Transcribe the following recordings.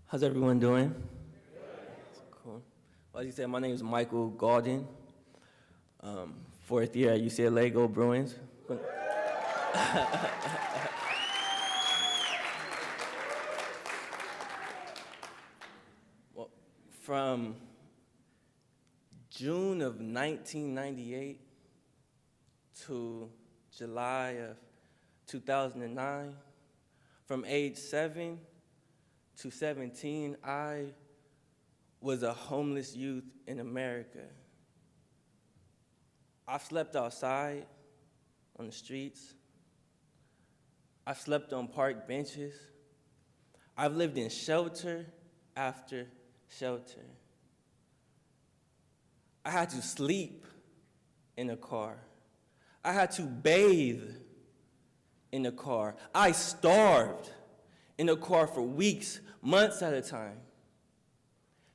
How's everyone doing? Cool. Well, as you said, my name is Michael Garten. Fourth year at UCLA, go Bruins. Well, from June of 1998 to July of 2009, from age 7 to 17, I was a homeless youth in America. I've slept outside on the streets. I've slept on park benches. I've lived in shelter after shelter. I had to sleep in a car. I had to bathe in a car. I starved in a car for weeks, months at a time.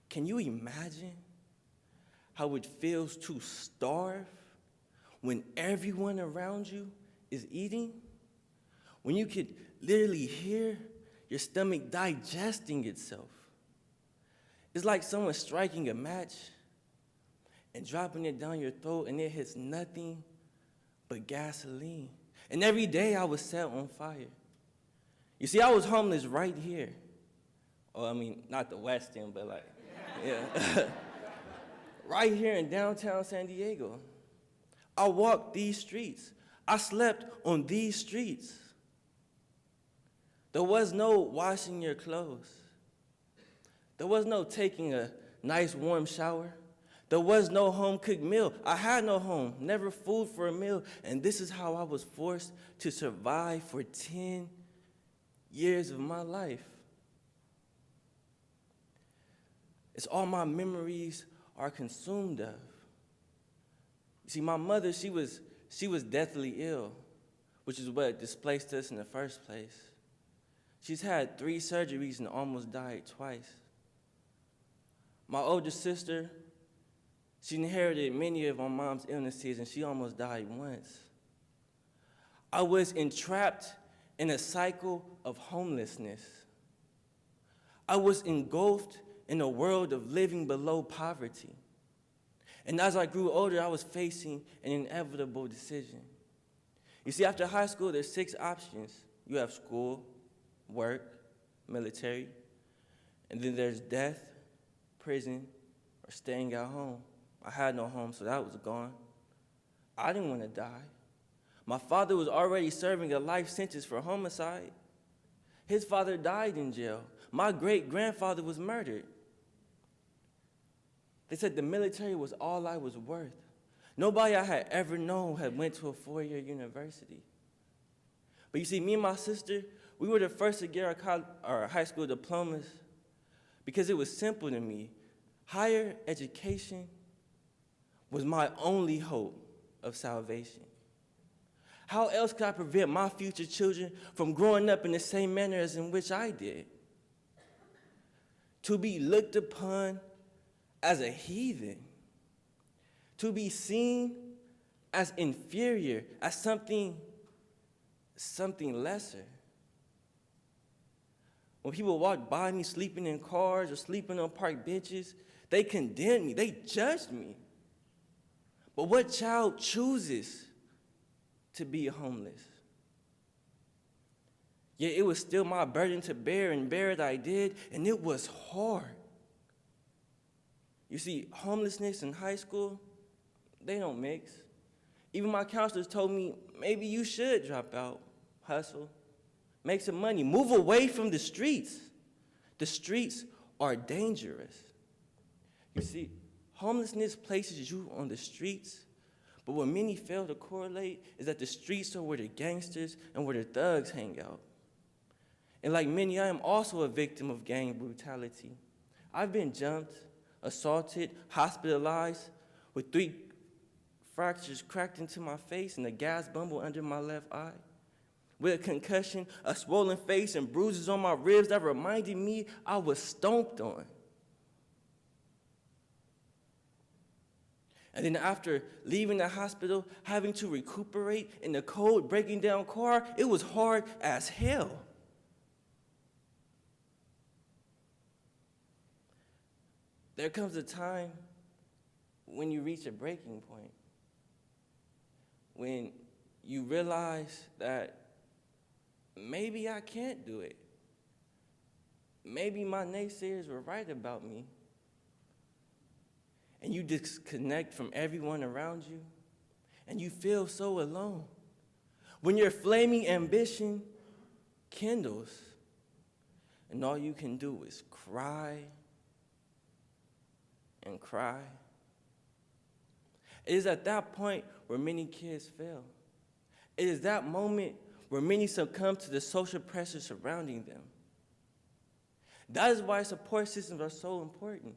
Can you imagine how it feels to starve when everyone around you is eating? When you could literally hear your stomach digesting itself. It's like someone striking a match and dropping it down your throat, and it hits nothing but gasoline. And every day I was set on fire. You see, I was homeless right here. Oh, I mean, not the West End, but like, yeah. Right here in downtown San Diego. I walked these streets. I slept on these streets. There was no washing your clothes. There was no taking a nice warm shower. There was no home-cooked meal. I had no home, never food for a meal, and this is how I was forced to survive for 10 years of my life. It's all my memories are consumed of. You see, my mother, she was deathly ill, which is what displaced us in the first place. She's had 3 surgeries and almost died twice. My older sister, she inherited many of my mom's illnesses, and she almost died once. I was entrapped in a cycle of homelessness. I was engulfed in a world of living below poverty. And as I grew older, I was facing an inevitable decision. You see, after high school, there's 6 options. You have school, work, military, and then there's death, prison, or staying at home. I had no home, so that was gone. I didn't want to die. My father was already serving a life sentence for homicide. His father died in jail. My great-grandfather was murdered. They said the military was all I was worth. Nobody I had ever known had went to a 4-year university. But you see, me and my sister, we were the first to get our high school diplomas because it was simple to me. Higher education was my only hope of salvation. How else could I prevent my future children from growing up in the same manner as in which I did? To be looked upon as a heathen, to be seen as inferior, as something lesser. When people walked by me sleeping in cars or sleeping on park benches, they condemned me, they judged me. But what child chooses to be homeless? Yet it was still my burden to bear, and bear it I did, and it was hard. You see, homelessness in high school, they don't mix. Even my counselors told me, maybe you should drop out, hustle, make some money, move away from the streets. The streets are dangerous. You see, homelessness places you on the streets, but what many fail to correlate is that the streets are where the gangsters and where the thugs hang out. And like many, I am also a victim of gang brutality. I've been jumped, assaulted, hospitalized, with 3 fractures cracked into my face and a gas bumble under my left eye. With a concussion, a swollen face, and bruises on my ribs that reminded me I was stomped on. And then after leaving the hospital, having to recuperate in the cold, breaking down car, it was hard as hell. there comes a time when you reach a breaking point, when you realize that maybe I can't do it. Maybe my naysayers were right about me. And you disconnect from everyone around you, and you feel so alone. When your flaming ambition kindles, and all you can do is cry and cry. It is at that point where many kids fail. It is that moment where many succumb to the social pressure surrounding them. That is why support systems are so important.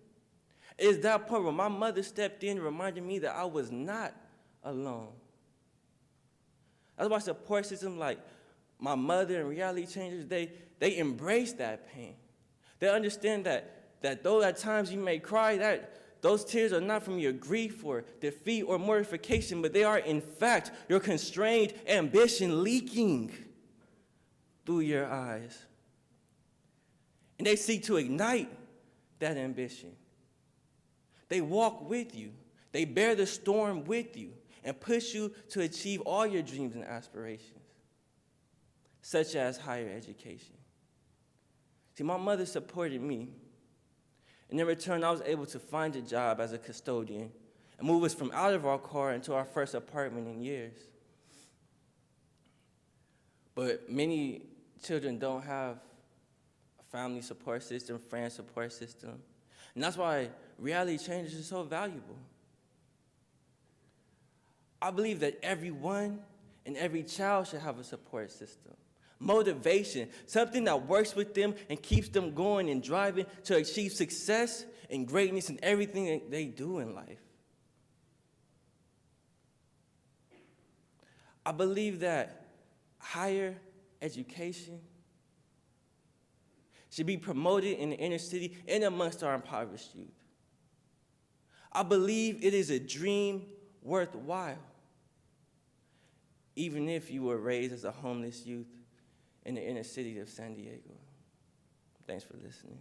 It is that point where my mother stepped in and reminded me that I was not alone. That's why support systems like my mother and reality changers, they embrace that pain. They understand that though at times you may cry, that those tears are not from your grief or defeat or mortification, but they are in fact your constrained ambition leaking through your eyes. And they seek to ignite that ambition. They walk with you. They bear the storm with you and push you to achieve all your dreams and aspirations, such as higher education. See, my mother supported me. And in return, I was able to find a job as a custodian and move us from out of our car into our first apartment in years. But many children don't have a family support system, friend support system. And that's why reality changers is so valuable. I believe that everyone and every child should have a support system. Motivation, something that works with them and keeps them going and driving to achieve success and greatness in everything that they do in life. I believe that higher education should be promoted in the inner city and amongst our impoverished youth. I believe it is a dream worthwhile, even if you were raised as a homeless youth in the inner city of San Diego. Thanks for listening.